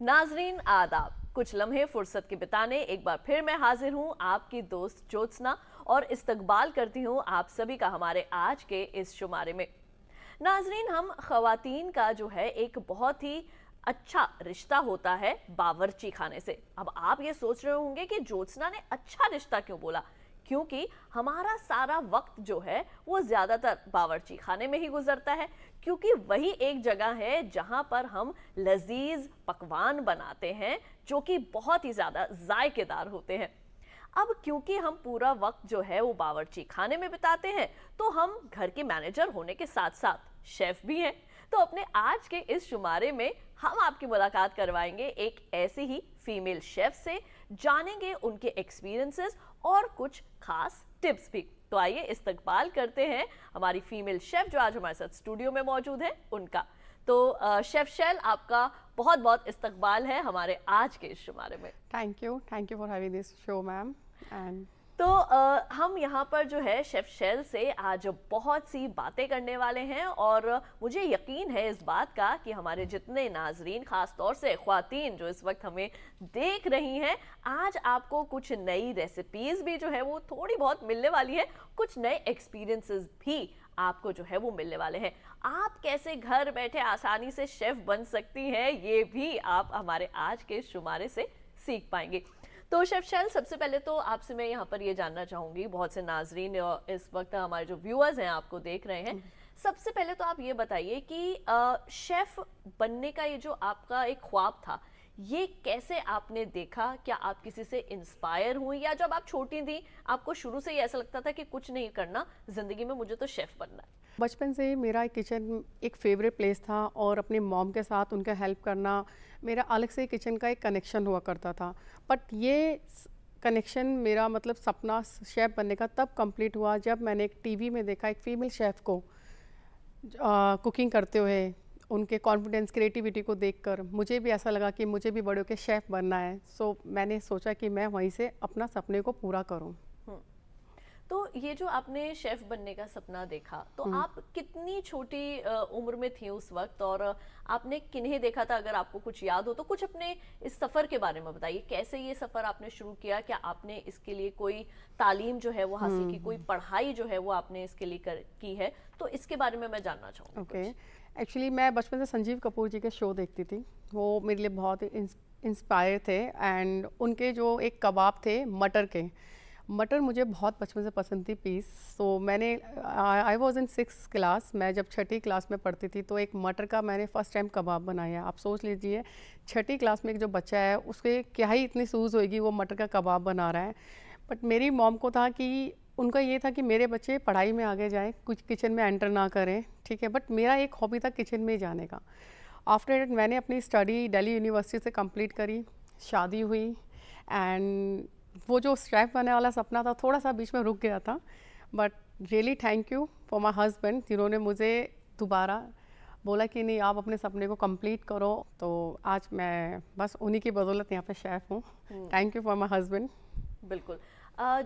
नाजरीन आदाब, कुछ लम्हे फुर्सत के बिताने एक बार फिर मैं हाजिर हूँ आपकी दोस्त ज्योत्सना और इस्तकबाल करती हूँ आप सभी का हमारे आज के इस शुमारे में। नाजरीन, हम खवातीन का जो है एक बहुत ही अच्छा रिश्ता होता है बावर्ची खाने से। अब आप ये सोच रहे होंगे कि ज्योत्सना ने अच्छा रिश्ता क्यों बोला, क्योंकि हमारा सारा वक्त जो है वो ज्यादातर बावर्ची खाने में ही गुजरता है, क्योंकि वही एक जगह है जहां पर हम लजीज पकवान बनाते हैं जो कि बहुत ही ज्यादा जायकेदार होते हैं। अब क्योंकि हम पूरा वक्त जो है वो बावर्ची खाने में बिताते हैं, तो हम घर के मैनेजर होने के साथ साथ शेफ भी हैं। तो अपने आज के इस शुमारे में हम आपकी मुलाकात करवाएंगे एक ऐसी ही फीमेल शेफ से, जानेंगे उनके एक्सपीरियंसेस और कुछ खास टिप्स भी। तो आइए इस्तकबाल करते हैं हमारी फीमेल शेफ जो आज हमारे साथ स्टूडियो में मौजूद है उनका। तो शेफ शैल, आपका बहुत बहुत इस्तकबाल है हमारे आज के इस शुमारे में। Thank you for having this show ma'am. And तो हम यहाँ पर जो है शेफ शैल से आज बहुत सी बातें करने वाले हैं और मुझे यकीन है इस बात का कि हमारे जितने नाजरीन, खास तौर से ख्वातीन जो इस वक्त हमें देख रही हैं, आज आपको कुछ नई रेसिपीज भी जो है वो थोड़ी बहुत मिलने वाली है, कुछ नए एक्सपीरियंसेस भी आपको जो है वो मिलने वाले हैं। आप कैसे घर बैठे आसानी से शेफ बन सकती हैं, ये भी आप हमारे आज के शुमारे से सीख पाएंगे। तो शेफ शैल, सबसे पहले तो आपसे मैं यहाँ पर ये जानना चाहूँगी, बहुत से नाजरीन इस वक्त हमारे जो व्यूअर्स हैं आपको देख रहे हैं, सबसे पहले तो आप ये बताइए कि शेफ बनने का ये जो आपका एक ख्वाब था, ये कैसे आपने देखा? क्या आप किसी से इंस्पायर हुई या जब आप छोटी थी आपको शुरू से ही ऐसा लगता था कि कुछ नहीं करना ज़िंदगी में, मुझे तो शेफ बनना है? बचपन से ही मेरा किचन एक फेवरेट प्लेस था और अपनी मॉम के साथ उनका हेल्प करना, मेरा अलग से किचन का एक कनेक्शन हुआ करता था। बट ये कनेक्शन मेरा मतलब सपना शेफ़ बनने का तब कंप्लीट हुआ जब मैंने एक टीवी में देखा एक फीमेल शेफ़ को कुकिंग करते हुए। उनके कॉन्फिडेंस, क्रिएटिविटी को देखकर मुझे भी ऐसा लगा कि मुझे भी बड़े होकर शेफ़ बनना है। सो मैंने सोचा कि मैं वहीं से अपना सपने को पूरा करूं। तो ये जो आपने शेफ बनने का सपना देखा, तो आप कितनी छोटी उम्र में थी उस वक्त और आपने किन्हें देखा था? अगर आपको कुछ याद हो तो कुछ अपने इस सफ़र के बारे में बताइए। कैसे ये सफ़र आपने शुरू किया? क्या आपने इसके लिए कोई तालीम जो है वो हासिल की, कोई पढ़ाई जो है वो आपने इसके लिए की है? तो इसके बारे में मैं जानना चाहूँगी। ओके, एक्चुअली मैं बचपन से संजीव कपूर जी के शो देखती थी। वो मेरे लिए बहुत इंस्पायर थे। एंड उनके जो एक कबाब थे मटर मुझे बहुत बचपन से पसंद थी पीस। तो मैंने I was in 6th class, मैं जब 6ठी क्लास में पढ़ती थी तो एक मटर का मैंने फ़र्स्ट टाइम कबाब बनाया। आप सोच लीजिए 6ठी क्लास में एक जो बच्चा है उसके क्या ही इतनी सूझ होएगी, वो मटर का कबाब बना रहा है। बट मेरी मॉम को था कि उनका ये था कि मेरे बच्चे पढ़ाई में आगे जाएँ, कुछ किचन में एंटर ना करें, ठीक है। बट मेरा एक हॉबी था किचन में जाने का। आफ्टर दैट मैंने अपनी स्टडी दिल्ली यूनिवर्सिटी से कंप्लीट करी, शादी हुई एंड वो जो शेफ बनने वाला सपना था थोड़ा सा बीच में रुक गया था। But really thank you for my husband, जिन्होंने मुझे दोबारा बोला कि नहीं, आप अपने सपने को कंप्लीट करो। तो आज मैं बस उन्हीं की बदौलत यहाँ पे शेफ़ हूँ। Thank you for my husband. बिल्कुल।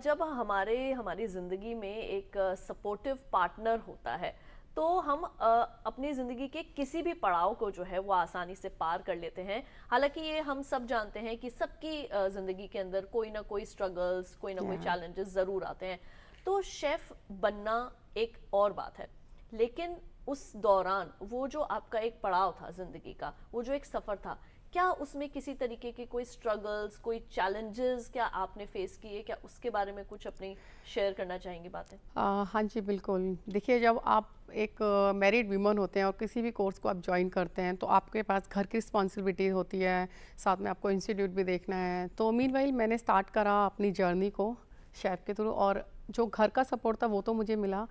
जब हमारी ज़िंदगी में एक सपोर्टिव पार्टनर होता है तो हम अपनी ज़िंदगी के किसी भी पड़ाव को जो है वो आसानी से पार कर लेते हैं। हालांकि ये हम सब जानते हैं कि सबकी ज़िंदगी के अंदर कोई ना कोई स्ट्रगल्स, कोई ना कोई चैलेंजेस ज़रूर आते हैं। तो शेफ़ बनना एक और बात है, लेकिन उस दौरान वो जो आपका एक पड़ाव था ज़िंदगी का, वो जो एक सफ़र था, क्या उसमें किसी तरीके के कोई स्ट्रगल्स, कोई चैलेंजेस क्या आपने फेस किए? क्या उसके बारे में कुछ अपनी शेयर करना चाहेंगी बातें? हाँ जी, बिल्कुल। देखिए, जब आप एक मैरिड वीमन होते हैं और किसी भी कोर्स को आप ज्वाइन करते हैं तो आपके पास घर की रिस्पॉन्सिबिलिटी होती है, साथ में आपको इंस्टीट्यूट भी देखना है। तो मीनवाइल मैंने स्टार्ट करा अपनी जर्नी को शेफ़ के थ्रू, और जो घर का सपोर्ट था वो तो मुझे मिला।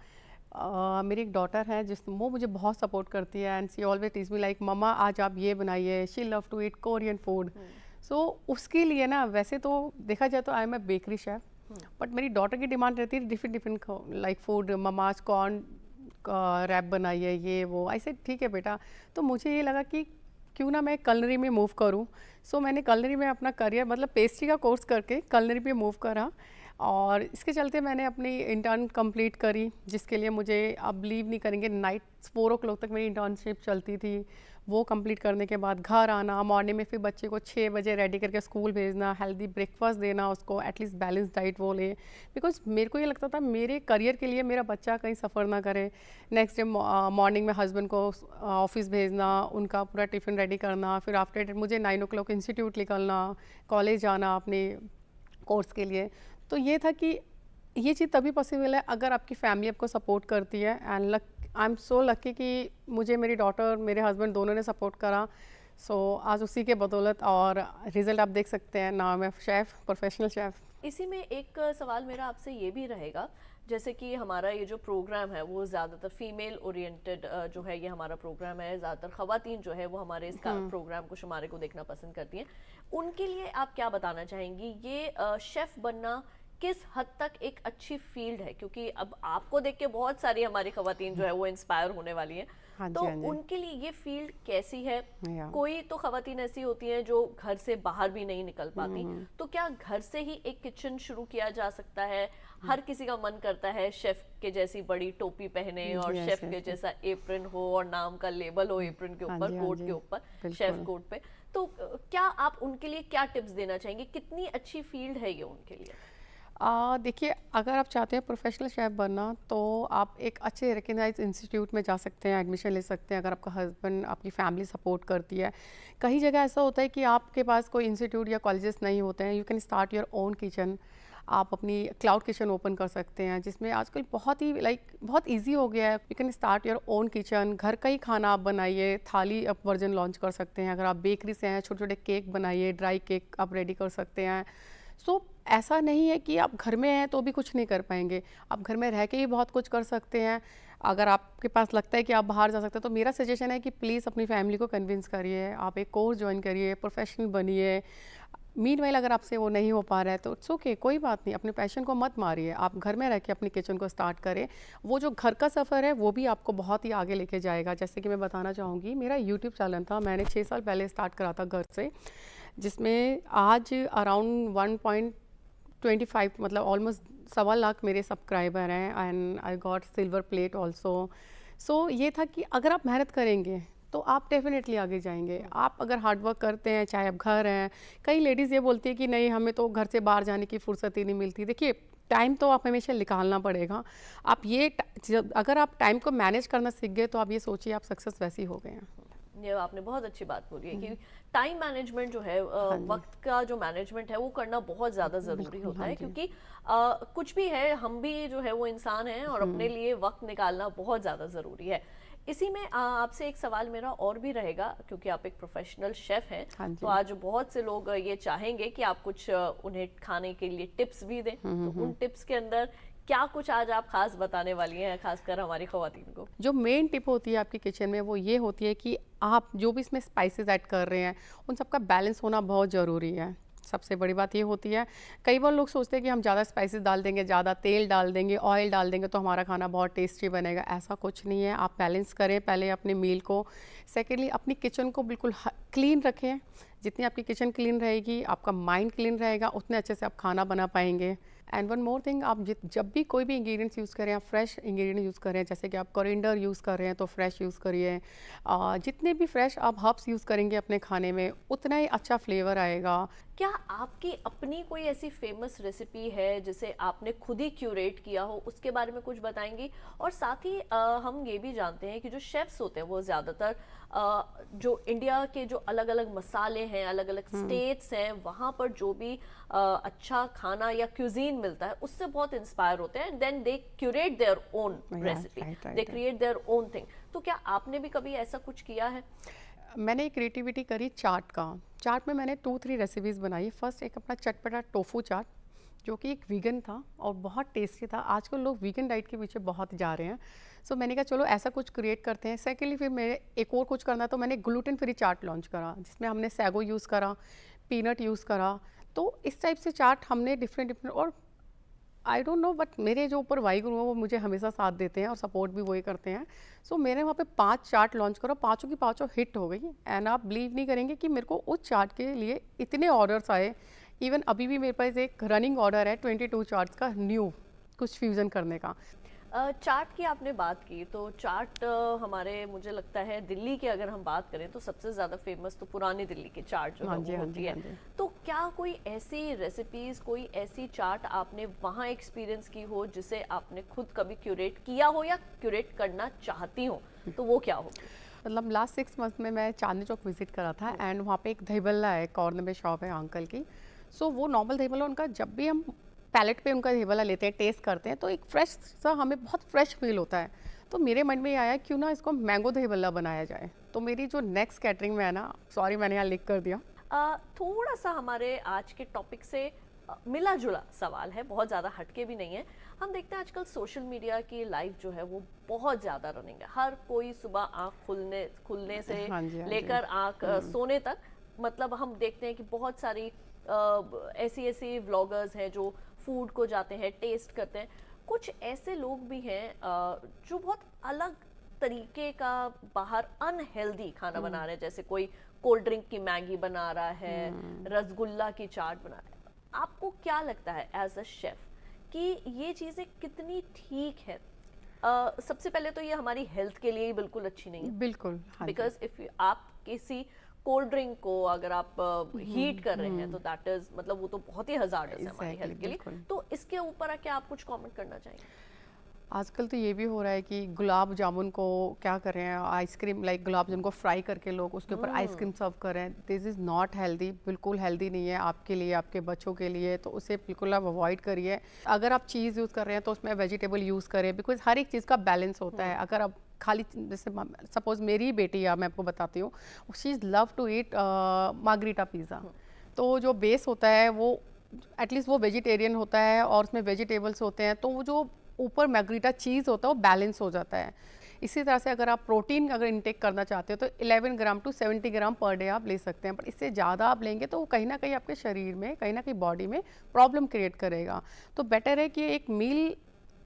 मेरी एक डॉटर है वो मुझे बहुत सपोर्ट करती है and she always teach me like mamma आज आप ये बनाइए, she love to eat Korean food. So उसके लिए ना, वैसे तो देखा जाए तो I am a bakery chef, but मेरी डॉटर की डिमांड रहती है different like food, mama's corn wrap बनाइए, ये वो। ऐसे ठीक है बेटा। तो मुझे ये लगा कि क्यों ना मैं कलनरी में मूव करूँ। सो मैंने कलनरी में अपना करियर मतलब पेस्ट्री का कोर्स करके कलनरी पे मूव करा। और इसके चलते मैंने अपनी इंटर्न कंप्लीट करी, जिसके लिए मुझे, आप बिलीव नहीं करेंगे, नाइट 4 o'clock तक मेरी इंटर्नशिप चलती थी। वो कंप्लीट करने के बाद घर आना, मॉर्निंग में फिर बच्चे को 6 बजे रेडी करके स्कूल भेजना, हेल्दी ब्रेकफास्ट देना उसको, एटलीस्ट बैलेंस डाइट वो ले, बिकॉज मेरे को ये लगता था मेरे करियर के लिए मेरा बच्चा कहीं सफ़र ना करे। नेक्स्ट डे मॉर्निंग में हस्बैंड को ऑफिस भेजना, उनका पूरा टिफ़िन रेडी करना, फिर आफ्टर मुझे 9 o'clock इंस्टीट्यूट निकलना, कॉलेज जाना अपने कोर्स के लिए। तो ये था कि ये चीज़ तभी पॉसिबल है अगर आपकी फैमिली आपको सपोर्ट करती है। And I am so lucky कि मुझे मेरी डॉटर, मेरे हस्बैंड दोनों ने सपोर्ट करा। सो आज उसी के बदौलत, और रिजल्ट आप देख सकते हैं, नाम है शेफ़, प्रोफेशनल शेफ़। इसी में एक सवाल मेरा आपसे ये भी रहेगा, जैसे कि हमारा ये जो प्रोग्राम है वो ज़्यादातर फीमेल ओरिएंटेड जो है, ये हमारा प्रोग्राम है, ज़्यादातर ख़वातीन जो है वो हमारे इस प्रोग्राम को, शुमारे को देखना पसंद करती हैं। उनके लिए आप क्या बताना चाहेंगी, ये शेफ़ बनना किस हद तक एक अच्छी फील्ड है? क्योंकि अब आपको देख के बहुत सारी हमारी ख़वातीन जो है वो इंस्पायर होने वाली हैं। हाँ तो जी, हाँ जी। उनके लिए ये फील्ड कैसी है? या। कोई तो ख़वातीन ऐसी होती हैं जो घर से बाहर भी नहीं निकल पाती, तो क्या घर से ही एक किचन शुरू किया जा सकता है? हर किसी का मन करता है शेफ के जैसी बड़ी टोपी पहने और यस, शेफ यस, के यस। जैसा एप्रन हो और नाम का लेबल हो एप्रन के हाँ ऊपर, जी, हाँ कोट जी, के ऊपर, शेफ बिल्कुल। कोट पे। तो क्या आप उनके लिए क्या टिप्स देना चाहेंगे? कितनी अच्छी फील्ड है ये उनके लिए? देखिए, अगर आप चाहते हैं प्रोफेशनल शेफ़ बनना, तो आप एक अच्छे रिकग्नाइज्ड इंस्टीट्यूट में जा सकते हैं, एडमिशन ले सकते हैं, अगर आपका हस्बैंड, आपकी फैमिली सपोर्ट करती है। कई जगह ऐसा होता है कि आपके पास कोई इंस्टीट्यूट या कॉलेजेस नहीं होते हैं, you can start your own kitchen. आप अपनी क्लाउड किचन ओपन कर सकते हैं, जिसमें आजकल बहुत ही बहुत ईजी हो गया है। You can start your own kitchen, घर का ही खाना आप बनाइए, थाली आप वर्जन लॉन्च कर सकते हैं। अगर आप बेकरी से हैं, छोटे छोटे केक बनाइए, ड्राई केक आप रेडी कर सकते हैं। सो ऐसा नहीं है कि आप घर में हैं तो भी कुछ नहीं कर पाएंगे, आप घर में रह के ही बहुत कुछ कर सकते हैं। अगर आपके पास लगता है कि आप बाहर जा सकते हैं, तो मेरा सजेशन है कि प्लीज़ अपनी फैमिली को कन्विंस करिए, आप एक कोर्स ज्वाइन करिए, प्रोफेशनल बनिए। मीनवाइल अगर आपसे वो नहीं हो पा रहा है तो इट्स ओके, कोई बात नहीं, अपने पैशन को मत मारिए, आप घर में रह के अपनी किचन को स्टार्ट करें। वो जो घर का सफ़र है वो भी आपको बहुत ही आगे लेके जाएगा। जैसे कि मैं बताना चाहूँगी, मेरा यूट्यूब चैनल था, मैंने 6 साल पहले स्टार्ट करा था घर से, जिसमें आज अराउंड 1.25 मतलब ऑलमोस्ट 1.25 लाख मेरे सब्सक्राइबर हैं, and I got silver plate also. So ये था कि अगर आप मेहनत करेंगे तो आप डेफिनेटली आगे जाएंगे। आप अगर हार्ड वर्क करते हैं, चाहे आप घर हैं, कई लेडीज़ ये बोलती है कि नहीं हमें तो घर से बाहर जाने की फुर्सत ही नहीं मिलती। देखिए, टाइम तो आप हमेशा निकालना पड़ेगा। आप ये अगर आप टाइम को मैनेज करना सीख गए तो आप ये सोचिए आप सक्सेस वैसे ही हो गए हैं। ये आपने बहुत अच्छी बात बोली है कि टाइम मैनेजमेंट जो है, वक्त का जो मैनेजमेंट है वो करना बहुत ज़्यादा ज़रूरी होता है, क्योंकि कुछ भी है, हम भी जो है वो इंसान हैं और अपने लिए वक्त निकालना बहुत ज़्यादा ज़रूरी है। इसी में आपसे एक सवाल मेरा और भी रहेगा, क्योंकि आप एक प्रोफेशनल शेफ हैं, तो आज बहुत से लोग ये चाहेंगे कि आप कुछ उन्हें खाने के लिए टिप्स भी दें, तो उन टिप्स के अंदर क्या कुछ आज आप खास बताने वाली हैं, खासकर हमारी ख़वातीन को? जो मेन टिप होती है आपकी किचन में वो ये होती है कि आप जो भी इसमें स्पाइसेस ऐड कर रहे हैं उन सबका बैलेंस होना बहुत ज़रूरी है। सबसे बड़ी बात ये होती है, कई बार लोग सोचते हैं कि हम ज़्यादा स्पाइसेस डाल देंगे, ज़्यादा तेल डाल देंगे, ऑयल डाल देंगे तो हमारा खाना बहुत टेस्टी बनेगा। ऐसा कुछ नहीं है। आप बैलेंस करें पहले अपने मील को। सेकेंडली, अपनी किचन को बिल्कुल क्लीन रखें। जितनी आपकी किचन क्लीन रहेगी, आपका माइंड क्लीन रहेगा, उतने अच्छे से आप खाना बना पाएंगे। एंड वन मोर थिंग, आप जब भी कोई भी इंग्रेडिएंट्स यूज़ करें, आप फ्रेश इंग्रेडिएंट यूज़ करें। जैसे कि आप कोरिएंडर यूज़ कर रहे हैं तो फ्रेश यूज़ करिए। जितने भी फ्रेश आप हर्ब्स यूज़ करेंगे अपने खाने में, उतना ही अच्छा फ्लेवर आएगा। क्या आपकी अपनी कोई ऐसी फेमस रेसिपी है जिसे आपने खुद ही क्यूरेट किया हो, उसके बारे में कुछ बताएंगी? और साथ ही हम ये भी जानते हैं कि जो शेफ्स होते हैं वो ज़्यादातर जो इंडिया के जो अलग अलग मसाले हैं, अलग अलग स्टेट्स हैं, वहाँ पर जो भी अच्छा खाना या क्यूजीन मिलता है उससे बहुत इंस्पायर होते हैं, then they curate their own recipe, they create their own thing. तो क्या आपने भी कभी ऐसा कुछ किया है? मैंने एक क्रिएटिविटी करी चाट का। चाट में मैंने 2-3 रेसिपीज़ बनाई। फर्स्ट एक अपना चटपटा टोफू चाट, जो कि एक वीगन था और बहुत टेस्टी था। आजकल लोग वीगन डाइट के पीछे बहुत जा रहे हैं, सो मैंने कहा चलो ऐसा कुछ क्रिएट करते हैं। सेकेंडली फिर मेरे एक और कुछ करना, तो मैंने ग्लूटेन फ्री चाट लॉन्च करा, जिसमें हमने सैगो यूज़ करा, पीनट यूज़ करा। तो इस टाइप से चाट हमने डिफरेंट और आई डोंट नो, बट मेरे जो ऊपर वाहिगुरु हैं वो मुझे हमेशा साथ देते हैं और सपोर्ट भी वही करते हैं। सो मैंने वहाँ पे 5 चाट लॉन्च करो, पाँचों की पाँचों हिट हो गई। एंड आप बिलीव नहीं करेंगे कि मेरे को उस चाट के लिए इतने ऑर्डर्स आए इवन अभी भी मेरे पास एक रनिंग ऑर्डर है 22 चार्ट्स का, न्यू कुछ फ्यूज़न करने का। चाट की आपने बात की, तो चाट हमारे, मुझे लगता है दिल्ली की अगर हम बात करें तो सबसे ज़्यादा फेमस तो पुरानी दिल्ली की चाट जो है हाँ वो जी, हाँ होती जी, है। हाँ जी। तो क्या कोई ऐसी रेसिपीज़, कोई ऐसी चाट आपने वहाँ एक्सपीरियंस की हो जिसे आपने खुद कभी क्यूरेट किया हो या क्यूरेट करना चाहती हो, तो वो क्या होगी? मतलब लास्ट 6 मंथ में मैं चांदनी चौक विजिट करा था एंड वहाँ पे एक दही बल्ला है, कॉर्नर में शॉप है अंकल की। सो वो नॉर्मल दही बल्ला उनका, जब भी हम पैलेट पे उनका दही बल्ला लेते हैं, टेस्ट करते हैं, तो एक फ्रेश सा, हमें बहुत फ्रेश फील होता है। तो मेरे मन में ये आया क्यों ना इसको मैंगो दही बल्ला बनाया जाए। तो मेरी जो नेक्स्ट कैटरिंग में है ना, सॉरी मैंने यहाँ लिख कर दिया। थोड़ा सा हमारे आज के टॉपिक से मिला जुला सवाल है, बहुत ज़्यादा हटके भी नहीं है। हम देखते हैं आजकल सोशल मीडिया की लाइफ जो है वो बहुत ज़्यादा रनिंग है। हर कोई सुबह आँख खुलने से हाँ जी, हाँ जी। लेकर आँख सोने तक, मतलब हम देखते हैं कि बहुत सारी ऐसी ऐसी व्लॉगर्स हैं जो फूड को जाते हैं, टेस्ट करते हैं। कुछ ऐसे लोग भी हैं जो बहुत अलग तरीके का बाहर अनहेल्दी खाना बना रहे हैं, जैसे कोई कोल्ड ड्रिंक की मैगी बना रहा है, रसगुल्ला की चाट बना रहा है। आपको क्या लगता है एज अ शेफ कि ये चीज़ें कितनी ठीक है? सबसे पहले तो ये हमारी हेल्थ के लिए ही बिल्कुल अच्छी नहीं है, बिल्कुल, हाँ जी। बिकॉज इफ आप किसी कोल्ड ड्रिंक को अगर आप हीट कर रहे हैं तो दैट इज, मतलब वो तो बहुत ही हजार्डस है हमारी एग्जैक्टली, हेल्थ के लिए। बिल्कुल। तो इसके ऊपर क्या आप कुछ कमेंट करना चाहेंगे? आजकल तो ये भी हो रहा है कि गुलाब जामुन को क्या कर रहे हैं, आइसक्रीम, लाइक गुलाब जामुन को फ्राई करके लोग उसके ऊपर आइसक्रीम सर्व कर रहे हैं। दिस इज़ नॉट हेल्दी, बिल्कुल हेल्दी नहीं है आपके लिए, आपके बच्चों के लिए। तो उसे बिल्कुल आप अवॉइड करिए। अगर आप चीज़ यूज़ कर रहे हैं तो उसमें वेजिटेबल यूज़ करें, बिकॉज हर एक चीज़ का बैलेंस होता है। अगर आप खाली, जैसे सपोज मेरी ही बेटी है, मैं आपको बताती हूँ, she is love to eat margherita pizza. तो जो बेस होता है वो एटलीस्ट वो वेजिटेरियन होता है और उसमें वेजिटेबल्स होते हैं, तो वो जो ऊपर मैग्रीटा चीज़ होता है वो बैलेंस हो जाता है। इसी तरह से अगर आप प्रोटीन अगर इनटेक करना चाहते हो तो 11 ग्राम टू 70 ग्राम पर डे आप ले सकते हैं, बट इससे ज़्यादा आप लेंगे तो वो कहीं ना कहीं आपके शरीर में, कहीं ना कहीं बॉडी में प्रॉब्लम क्रिएट करेगा। तो बेटर है कि एक मील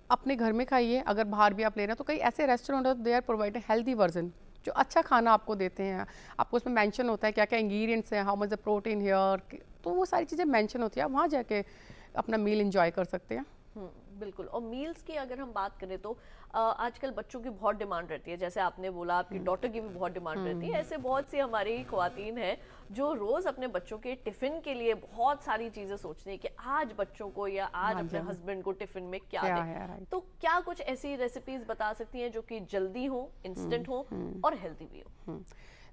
अपने घर में खाइए। अगर बाहर भी आप ले रहे हैं तो कई ऐसे रेस्टोरेंट होते हैं, they are provided healthy version जो अच्छा खाना आपको देते हैं। आपको उसमें मेंशन होता है क्या क्या इंग्रेडिएंट्स हैं, how much the protein here, तो वो सारी चीज़ें मेंशन होती है। आप वहाँ जाके अपना मील एंजॉय कर सकते हैं। बिल्कुल। और मील्स की अगर हम बात करें तो आजकल बच्चों की बहुत डिमांड रहती है, जैसे आपने बोला आपकी डॉटर की भी बहुत डिमांड रहती है। ऐसे बहुत सी हमारी ख्वातीन हैं जो रोज अपने बच्चों के टिफिन के लिए बहुत सारी चीजें सोचती हैं कि आज बच्चों को या आज अपने हस्बैंड को टिफिन में क्या दें। तो क्या कुछ ऐसी रेसिपीज बता सकती हैं जो कि जल्दी हो, इंस्टेंट हो और हेल्दी भी हो?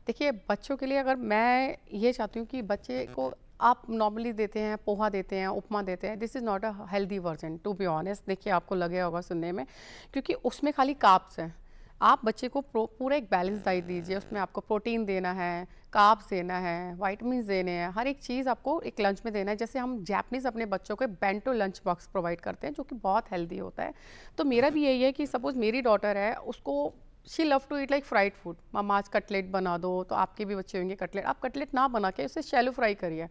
देखिए, बच्चों के लिए अगर मैं ये चाहती हूँ कि बच्चे को आप नॉर्मली देते हैं, पोहा देते हैं, उपमा देते हैं, this is not a healthy version to be honest. देखिए, आपको लगे होगा सुनने में, क्योंकि उसमें खाली कार्ब्स हैं। आप बच्चे को पूरा एक बैलेंस डाइट दीजिए, उसमें आपको प्रोटीन देना है, कार्ब्स देना है, वाइटामिन देने हैं, हर एक चीज़ आपको एक लंच में देना है। जैसे हम जापानीज़ अपने बच्चों को बेंटो लंच बॉक्स प्रोवाइड करते हैं जो कि बहुत हेल्दी होता है। तो मेरा भी यही है कि सपोज़ मेरी डॉटर है, उसको she love to eat like fried food. Mamma आज कटलेट बना दो, तो आपके भी बच्चे होंगे कटलेट। आप कटलेट ना बना के उसे शैलो फ्राई करिए,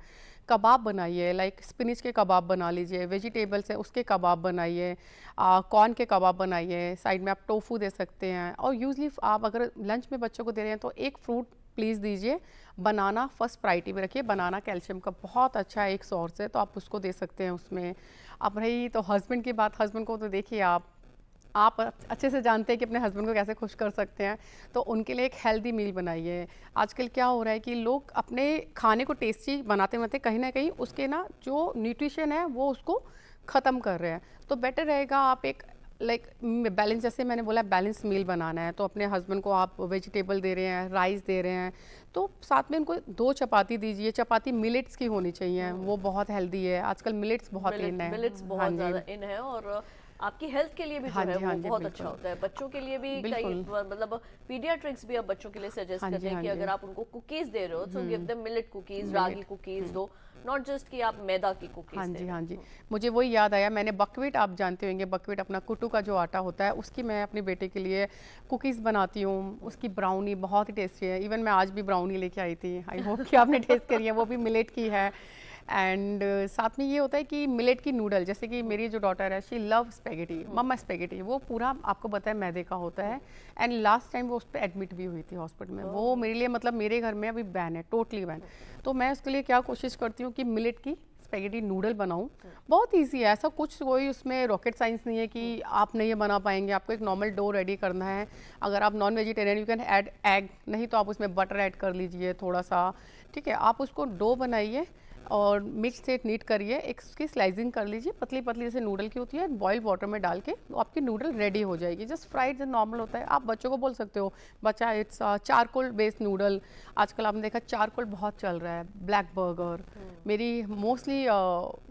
कबाब बनाइए, लाइक स्पिनिच के कबाब बना लीजिए, वेजिटेबल्स है उसके कबाब बनाइए, कॉर्न के कबाब बनाइए, साइड में आप टोफू दे सकते हैं। और यूजली आप अगर लंच में बच्चों को दे रहे हैं तो एक फ्रूट प्लीज़ दीजिए। बनाना फर्स्ट प्रायोरिटी में रखिए। बनाना कैल्शियम का बहुत अच्छा एक सोर्स है, तो आप उसको दे सकते हैं उसमें। अब रही तो हस्बैंड की बात, हस्बैंड को तो देखिए आप अच्छे से जानते हैं कि अपने हस्बैंड को कैसे खुश कर सकते हैं, तो उनके लिए एक हेल्दी मील बनाइए। आजकल क्या हो रहा है कि लोग अपने खाने को टेस्टी बनाते बनाते कहीं ना कहीं उसके ना जो न्यूट्रिशन है वो उसको ख़त्म कर रहे हैं। तो बेटर रहेगा आप एक लाइक बैलेंस, जैसे मैंने बोला बैलेंस मील बनाना है, तो अपने हस्बैंड को आप वेजिटेबल दे रहे हैं, राइस दे रहे हैं, तो साथ में उनको 2 चपाती दीजिए। चपाती मिलेट्स की होनी चाहिए, वो बहुत हेल्दी है। आजकल मिलेट्स बहुत इन है। मिलेट्स बहुत ज़्यादा इन है और आपकी हेल्थ के लिए भी जो है वो बहुत अच्छा होता है। बच्चों के लिए भी कई, मतलब पीडियाट्रिक्स भी अब बच्चों के लिए सजेस्ट करते हैं कि अगर आप उनको कुकीज दे रहे हो तो गिव देम मिलेट कुकीज, रागी कुकीज दो, नॉट जस्ट कि आप मैदा की कुकीज। हाँ जी। मुझे वही याद आया, मैंने बकवीट, आप जानते होंगे बकवीट, अपना कुट्टू का जो आटा होता है, उसकी मैं अपने बेटे के लिए कुकीज़ बनाती हूँ। उसकी ब्राउनी बहुत ही टेस्टी है। इवन मैं आज भी ब्राउनी लेके आई थी, आई होप कि आपने टेस्ट करी है, वो भी मिलेट की है। एंड साथ में ये होता है कि मिलेट की नूडल, जैसे कि मेरी जो डॉटर है she love spaghetti, mamma spaghetti, वो पूरा आपको पता है मैदे का होता है। एंड लास्ट टाइम वो उस पर एडमिट भी हुई थी हॉस्पिटल में। वो मेरे लिए, मतलब मेरे घर में अभी बैन है, टोटली बैन। तो मैं उसके लिए क्या कोशिश करती हूँ कि मिलेट की स्पेगेटी नूडल बनाऊं, बहुत इजी है। ऐसा कुछ कोई उसमें रॉकेट साइंस नहीं है कि आप नहीं ये बना पाएंगे। आपको एक नॉर्मल डो रेडी करना है। अगर आप non vegetarian, you can add egg, नहीं तो आप उसमें बटर ऐड कर लीजिए थोड़ा सा, ठीक है। आप उसको डो बनाइए और मिर्च से नीट करिए, एक उसकी स्लाइसिंग कर लीजिए पतली पतली जैसे नूडल की होती है, बॉइल्ड वाटर में डाल के तो आपकी नूडल रेडी हो जाएगी। जस्ट फ्राइड जो नॉर्मल होता है। आप बच्चों को बोल सकते हो, बच्चा इट्स चारकोल बेस्ड नूडल, आजकल आपने देखा चारकोल बहुत चल रहा है, ब्लैक बर्गर, मेरी मोस्टली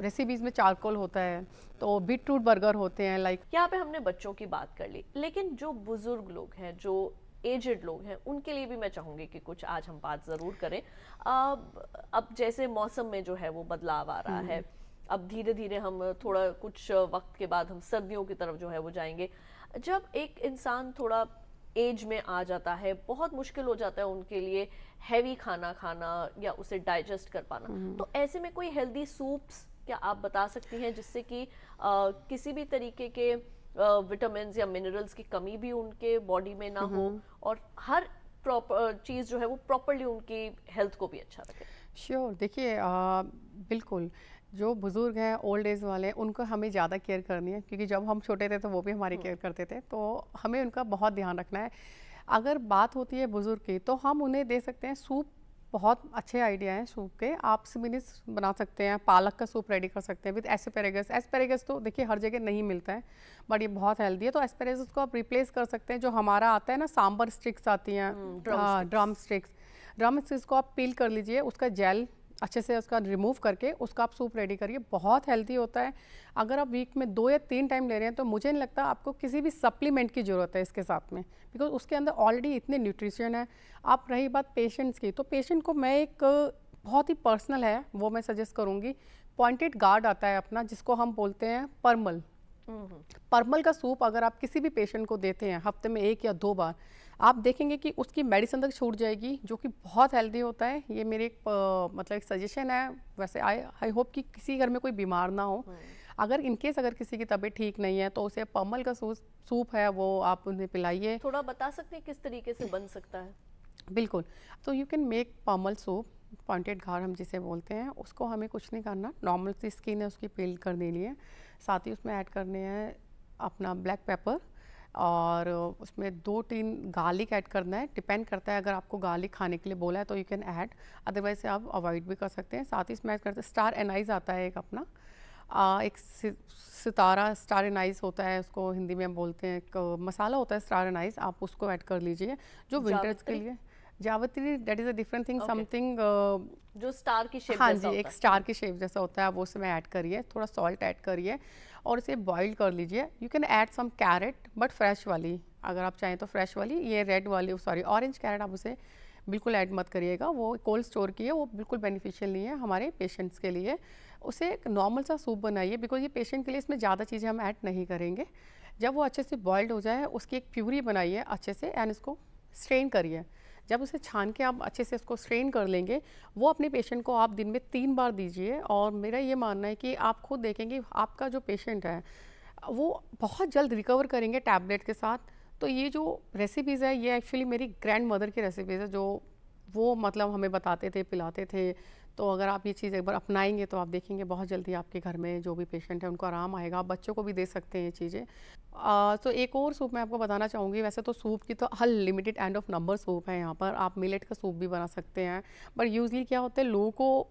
रेसिपीज़ में चारकोल होता है, तो बीटरूट बर्गर होते हैं लाइक। यहाँ पे हमने बच्चों की बात कर ली, लेकिन जो बुजुर्ग लोग हैं, जो एजेड लोग हैं, उनके लिए भी मैं चाहूँगी कि कुछ आज हम बात ज़रूर करें। अब जैसे मौसम में जो है वो बदलाव आ रहा है, अब धीरे धीरे हम थोड़ा कुछ वक्त के बाद हम सर्दियों की तरफ जो है वो जाएंगे। जब एक इंसान थोड़ा एज में आ जाता है, बहुत मुश्किल हो जाता है उनके लिए हैवी खाना खाना या उसे डाइजेस्ट कर पाना, तो ऐसे में कोई हेल्दी सूप्स क्या आप बता सकती हैं जिससे कि किसी भी तरीके के विटामिन या मिनरल्स की कमी भी उनके बॉडी में ना हो और हर प्रॉपर चीज़ जो है वो प्रॉपरली उनकी हेल्थ को भी अच्छा रखे? श्योर, देखिए बिल्कुल, जो बुज़ुर्ग हैं, ओल्ड एज वाले, उनको हमें ज़्यादा केयर करनी है, क्योंकि जब हम छोटे थे तो वो भी हमारी केयर करते थे, तो हमें उनका बहुत ध्यान रखना है। अगर बात होती है बुज़ुर्ग की, तो हम उन्हें दे सकते हैं सूप, बहुत अच्छे आइडिया हैं सूप के। आप स्पिनिच बना सकते हैं, पालक का सूप रेडी कर सकते हैं विद एस्पेरेगस। एस्पेरेगस तो देखिए हर जगह नहीं मिलता है, बट ये बहुत हेल्दी है, तो एस्पेरेगस को आप रिप्लेस कर सकते हैं। जो हमारा आता है ना, सांबर स्टिक्स आती हैं, ड्रम स्टिक्स, ड्रम स्टिक्स को आप पील कर लीजिए, उसका जेल अच्छे से उसका रिमूव करके उसका आप सूप रेडी करिए, बहुत हेल्दी होता है। अगर आप वीक में 2 या 3 टाइम ले रहे हैं तो मुझे नहीं लगता आपको किसी भी सप्लीमेंट की ज़रूरत है इसके साथ में, बिकॉज उसके अंदर ऑलरेडी इतने न्यूट्रिशन है। आप रही बात पेशेंट्स की, तो पेशेंट को मैं एक बहुत ही पर्सनल है वो मैं सजेस्ट करूँगी, पॉइंटेड गार्ड आता है अपना, जिसको हम बोलते हैं परमल। परमल का सूप अगर आप किसी भी पेशेंट को देते हैं हफ्ते में 1 या 2 बार, आप देखेंगे कि उसकी मेडिसिन तक छूट जाएगी, जो कि बहुत हेल्दी होता है। ये मेरे एक मतलब एक सजेशन है। वैसे आई होप कि किसी घर में कोई बीमार ना हो। अगर इनकेस अगर किसी की तबीयत ठीक नहीं है तो उसे परमल का सूप है वो आप उन्हें पिलाइए। थोड़ा बता सकते हैं किस तरीके से बन सकता है? बिल्कुल, तो यू कैन मेक परमल सूप, पॉइंटेड गार्ड हम जिसे बोलते हैं, उसको हमें कुछ नहीं करना, नॉर्मल सी स्किन है उसकी पील कर देनी है। साथ ही उसमें ऐड करने हैं अपना ब्लैक पेपर, और उसमें 2-3 गार्लिक ऐड करना है। डिपेंड करता है, अगर आपको गार्लिक खाने के लिए बोला है तो यू कैन ऐड, अदरवाइज से आप अवॉइड भी कर सकते हैं। साथ ही इसमें ऐड करते हैं स्टार एनाइज आता है एक अपना, एक सितारा स्टार एनाइज होता है, उसको हिंदी में हम बोलते हैं, एक मसाला होता है स्टार एनाइज, आप उसको ऐड कर लीजिए जो विंटर्स के लिए। जावित्री, that is a different thing, something जो स्टार की शेप हाँ जैसा जी, एक होता है। स्टार की शेप जैसा होता है, वो उसमें ऐड करिए, थोड़ा सॉल्ट ऐड करिए और इसे बॉईल कर लीजिए। You can add some carrot, but fresh वाली, अगर आप चाहें तो फ्रेश वाली। ये रेड वाली, सॉरी ऑरेंज कैरेट, आप उसे बिल्कुल ऐड मत करिएगा, वो कोल्ड स्टोर की है, वो बिल्कुल बेनिफिशियल नहीं है हमारे पेशेंट्स के लिए। उसे एक नॉर्मल सा सूप बनाइए, बिकॉज ये पेशेंट के लिए इसमें ज़्यादा चीज़ें हम ऐड नहीं करेंगे। जब वो अच्छे से बॉइल्ड हो जाए, उसकी एक प्यूरी बनाइए अच्छे से, एंड इसको स्ट्रेन करिए। जब उसे छान के आप अच्छे से उसको स्ट्रेन कर लेंगे, वो अपने पेशेंट को आप दिन में 3 बार दीजिए। और मेरा ये मानना है कि आप खुद देखेंगे आपका जो पेशेंट है वो बहुत जल्द रिकवर करेंगे टैबलेट के साथ। तो ये जो रेसिपीज़ है, ये एक्चुअली मेरी ग्रैंड मदर की रेसिपीज़ है, जो वो मतलब हमें बताते थे, पिलाते थे। तो अगर आप ये चीज़ एक बार अपनाएंगे तो आप देखेंगे बहुत जल्दी आपके घर में जो भी पेशेंट है उनको आराम आएगा। आप बच्चों को भी दे सकते हैं ये चीज़ें। तो एक और सूप मैं आपको बताना चाहूँगी। वैसे तो सूप की तो हर limited end of number soup है यहाँ पर, आप मिलेट का सूप भी बना सकते हैं, बट यूजली क्या होता है, लोगों को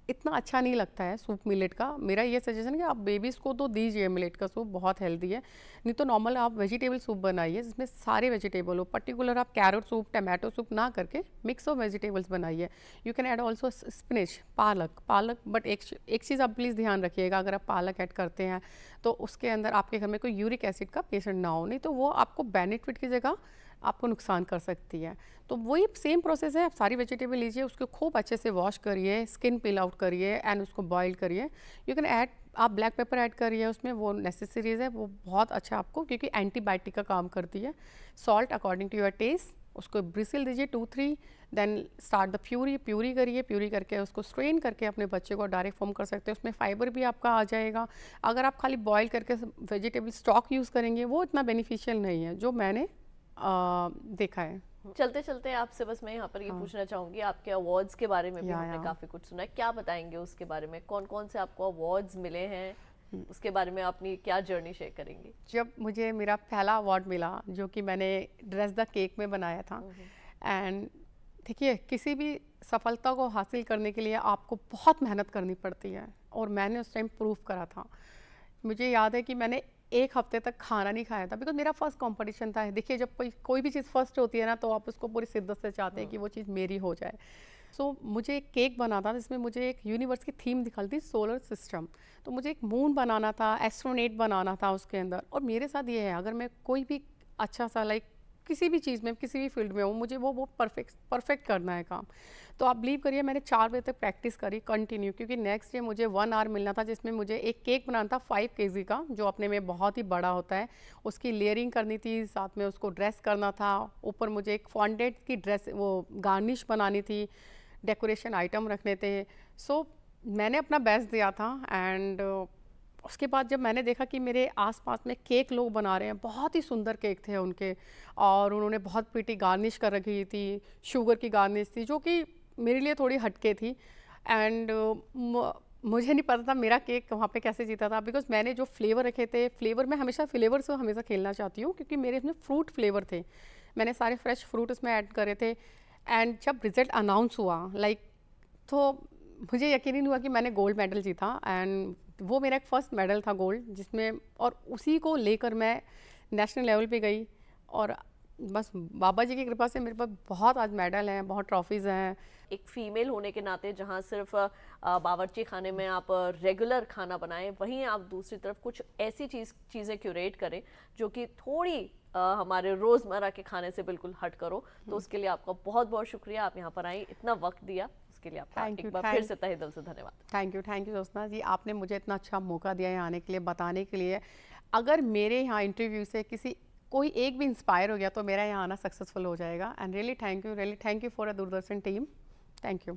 इतना अच्छा नहीं लगता है सूप मिलेट का। मेरा ये सजेशन है कि आप बेबीज़ को तो दीजिए मिलेट का सूप, बहुत हेल्दी है। नहीं तो नॉर्मल आप वेजिटेबल सूप बनाइए जिसमें सारे वेजिटेबल हो। पर्टिकुलर आप कैरेट सूप, टमाटो सूप ना करके मिक्स ऑफ वेजिटेबल्स बनाइए। You can add also spinach, पालक, बट एक चीज़ आप प्लीज़ ध्यान रखिएगा, अगर आप पालक ऐड करते हैं तो उसके अंदर आपके घर में कोई यूरिक एसिड का पेशेंट ना हो, नहीं तो वो आपको बेनिफिट की जगह आपको नुकसान कर सकती है। तो वही सेम प्रोसेस है, आप सारी वेजिटेबल लीजिए, उसको खूब अच्छे से वॉश करिए, स्किन पील आउट करिए एंड उसको बॉईल करिए। यू कैन ऐड, आप ब्लैक पेपर ऐड करिए उसमें, वो नेसेसरीज है, वो बहुत अच्छा आपको, क्योंकि एंटीबायोटिक का काम करती है। Salt according to your taste, उसको ब्रिसिल दीजिए 2-3, देन स्टार्ट द प्यूरी करिए। प्यूरी करके उसको स्ट्रेन करके अपने बच्चे को डायरेक्ट फॉर्म कर सकते हैं, उसमें फाइबर भी आपका आ जाएगा। अगर आप खाली बॉईल करके वेजिटेबल स्टॉक यूज़ करेंगे वो इतना बेनिफिशियल नहीं है, जो मैंने देखा है। चलते चलते आपसे बस मैं यहाँ पर ये हाँ। पूछना चाहूंगी, आपके अवार्ड्स के बारे में भी या, हमने या। काफी कुछ सुना है, क्या बताएंगे उसके बारे में? कौन कौन से आपको अवार्ड्स मिले हैं, उसके बारे में अपनी क्या जर्नी शेयर करेंगी? जब मुझे मेरा पहला अवार्ड मिला जो कि मैंने ड्रेस द केक में बनाया था, एंड देखिए किसी भी सफलता को हासिल करने के लिए आपको बहुत मेहनत करनी पड़ती है, और मैंने उस टाइम प्रूव करा था। मुझे याद है कि मैंने एक हफ्ते तक खाना नहीं खाया था, बिकॉज मेरा फर्स्ट कंपटीशन था। देखिए जब कोई भी चीज़ फर्स्ट होती है ना, तो आप उसको पूरी शिद्दत से चाहते हैं कि वो चीज़ मेरी हो जाए। सो मुझे एक केक बना था जिसमें मुझे एक यूनिवर्स की थीम दिखाई थी, सोलर सिस्टम। तो मुझे एक मून बनाना था, एस्ट्रोनेट बनाना था उसके अंदर। और मेरे साथ ये है, अगर मैं कोई भी अच्छा सा किसी भी चीज़ में, किसी भी फील्ड में हूँ, मुझे वो परफेक्ट करना है काम। तो आप बिलीव करिए मैंने 4 बजे तक प्रैक्टिस करी कंटिन्यू, क्योंकि नेक्स्ट डे मुझे 1 आवर मिलना था, जिसमें मुझे एक केक बनाना था 5 केजी का, जो अपने में बहुत ही बड़ा होता है। उसकी लेयरिंग करनी थी, साथ में उसको ड्रेस करना था, ऊपर मुझे एक फॉन्डेड की ड्रेस वो गार्निश बनानी थी, डेकोरेशन आइटम रखने थे। सो मैंने अपना बेस्ट दिया था। एंड उसके बाद जब मैंने देखा कि मेरे आसपास में केक लोग बना रहे हैं, बहुत ही सुंदर केक थे उनके, और उन्होंने बहुत प्रीटी गार्निश कर रखी थी, शुगर की गार्निश थी जो कि मेरे लिए थोड़ी हटके थी। एंड मुझे नहीं पता था मेरा केक वहाँ पे कैसे जीता था, बिकॉज मैंने जो फ्लेवर रखे थे, फ्लेवर में हमेशा फ्लेवर से हमेशा खेलना चाहती हूँ, क्योंकि मेरे इसमें फ्रूट फ्लेवर थे, मैंने सारे फ्रेश फ्रूट इसमें ऐड करे थे। एंड जब रिजल्ट अनाउंस हुआ तो मुझे यकीन नहीं हुआ कि मैंने गोल्ड मेडल जीता। एंड वो मेरा एक फर्स्ट मेडल था गोल्ड, जिसमें और उसी को लेकर मैं नेशनल लेवल पे गई। और बस बाबा जी की कृपा से मेरे पास बहुत आज मेडल हैं, बहुत ट्रॉफीज़ हैं। एक फीमेल होने के नाते जहाँ सिर्फ बावर्ची खाने में आप रेगुलर खाना बनाएं, वहीं आप दूसरी तरफ कुछ ऐसी चीज़ें क्यूरेट करें जो कि थोड़ी हमारे रोज़मर्रा के खाने से बिल्कुल हट करो। तो उसके लिए आपका बहुत बहुत शुक्रिया, आप यहाँ पर आई, इतना वक्त दिया, उसके लिए आपका एक बार फिर से तहे दिल से धन्यवाद। थैंक यू जोत्सना जी, आपने मुझे इतना अच्छा मौका दिया यहाँ आने के लिए, बताने के लिए। अगर मेरे यहाँ इंटरव्यू से कोई एक भी इंस्पायर हो गया तो मेरा यहाँ आना सक्सेसफुल हो जाएगा। And really thank you for a Doordarshan team, thank you.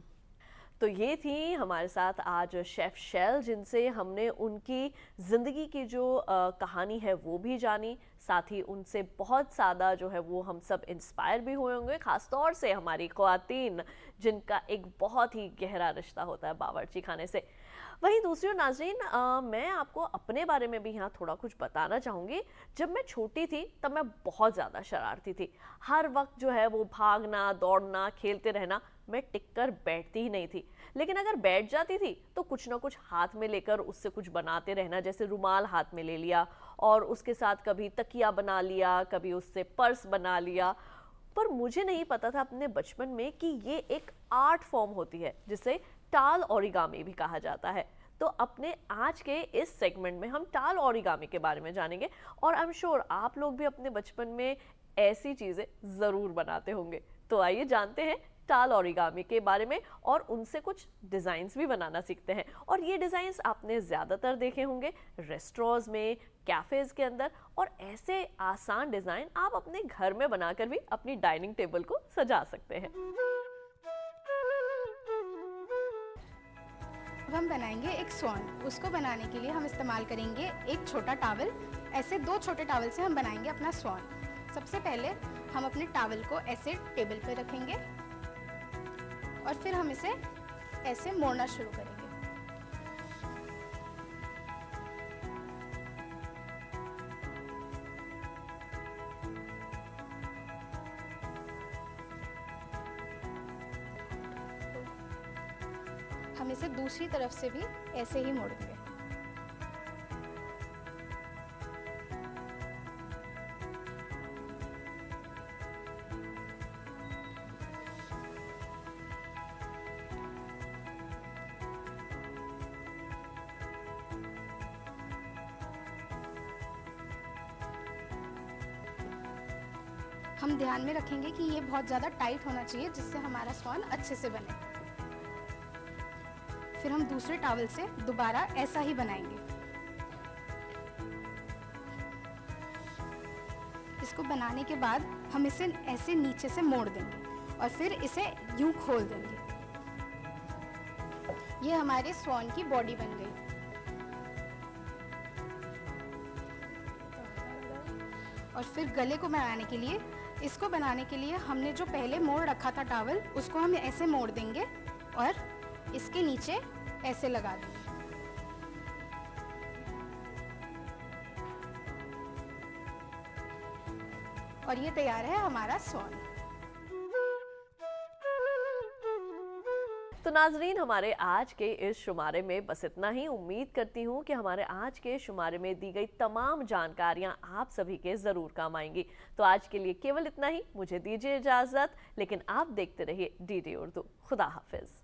तो ये थी हमारे साथ आज शेफ शैल, जिनसे हमने उनकी ज़िंदगी की जो कहानी है वो भी जानी, साथ ही उनसे बहुत ज़्यादा जो है वो हम सब इंस्पायर भी हुए होंगे, ख़ासतौर से हमारी ख़वातीन जिनका एक बहुत ही गहरा रिश्ता होता है बावर्ची खाने से। वहीं दूसरी ओर नाज़रीन, मैं आपको अपने बारे में भी यहाँ थोड़ा कुछ बताना चाहूँगी। जब मैं छोटी थी तब मैं बहुत ज़्यादा शरारती थी, हर वक्त जो है वो भागना दौड़ना खेलते रहना, मैं टिककर बैठती ही नहीं थी। लेकिन अगर बैठ जाती थी तो कुछ ना कुछ हाथ में लेकर उससे कुछ बनाते रहना, जैसे रुमाल हाथ में ले लिया और उसके साथ कभी तकिया बना लिया, कभी उससे पर्स बना लिया। पर मुझे नहीं पता था अपने बचपन में कि ये एक आर्ट फॉर्म होती है जिसे टाल ओरिगामी भी कहा जाता है। तो अपने आज के इस सेगमेंट में हम टाल ओरिगामी के बारे में जानेंगे, और आई एम श्योर आप लोग भी अपने बचपन में ऐसी चीज़ें ज़रूर बनाते होंगे। तो आइए जानते हैं टाल ओरिगामी के बारे में, और उनसे कुछ डिज़ाइंस भी बनाना सीखते हैं। और ये डिज़ाइंस आपने ज़्यादातर देखे होंगे रेस्टोरेंट्स में, कैफ़ेज़ के अंदर, और ऐसे आसान डिज़ाइन आप अपने घर में बनाकर भी अपनी डाइनिंग टेबल को सजा सकते हैं। अब हम बनाएंगे एक स्वॉन। उसको बनाने के लिए हम इस्तेमाल करेंगे एक छोटा टावल। ऐसे 2 छोटे टावल से हम बनाएंगे अपना स्वॉन। सबसे पहले हम अपने टावल को ऐसे टेबल पर रखेंगे और फिर हम इसे ऐसे मोड़ना शुरू करेंगे। हम इसे दूसरी तरफ से भी ऐसे ही मोड़ेंगे। हम ध्यान में रखेंगे कि ये बहुत ज़्यादा टाइट होना चाहिए, जिससे हमारा स्वॉन अच्छे से बने। फिर हम दूसरे टॉवल से दोबारा ऐसा ही बनाएंगे। इसको बनाने के बाद हम इसे ऐसे नीचे से मोड़ देंगे और फिर इसे यूं खोल देंगे। ये हमारे स्वॉन की बॉडी बन गई। और फिर गले को बनाने के लिए इसको बनाने के लिए हमने जो पहले मोड़ रखा था टॉवल, उसको हम ऐसे मोड़ देंगे और इसके नीचे ऐसे लगा देंगे। और ये तैयार है हमारा स्वॉन। तो नाजरीन, हमारे आज के इस शुमारे में बस इतना ही। उम्मीद करती हूँ कि हमारे आज के शुमारे में दी गई तमाम जानकारियाँ आप सभी के ज़रूर काम आएंगी। तो आज के लिए केवल इतना ही। मुझे दीजिए इजाज़त, लेकिन आप देखते रहिए DD उर्दू। खुदा हाफिज़।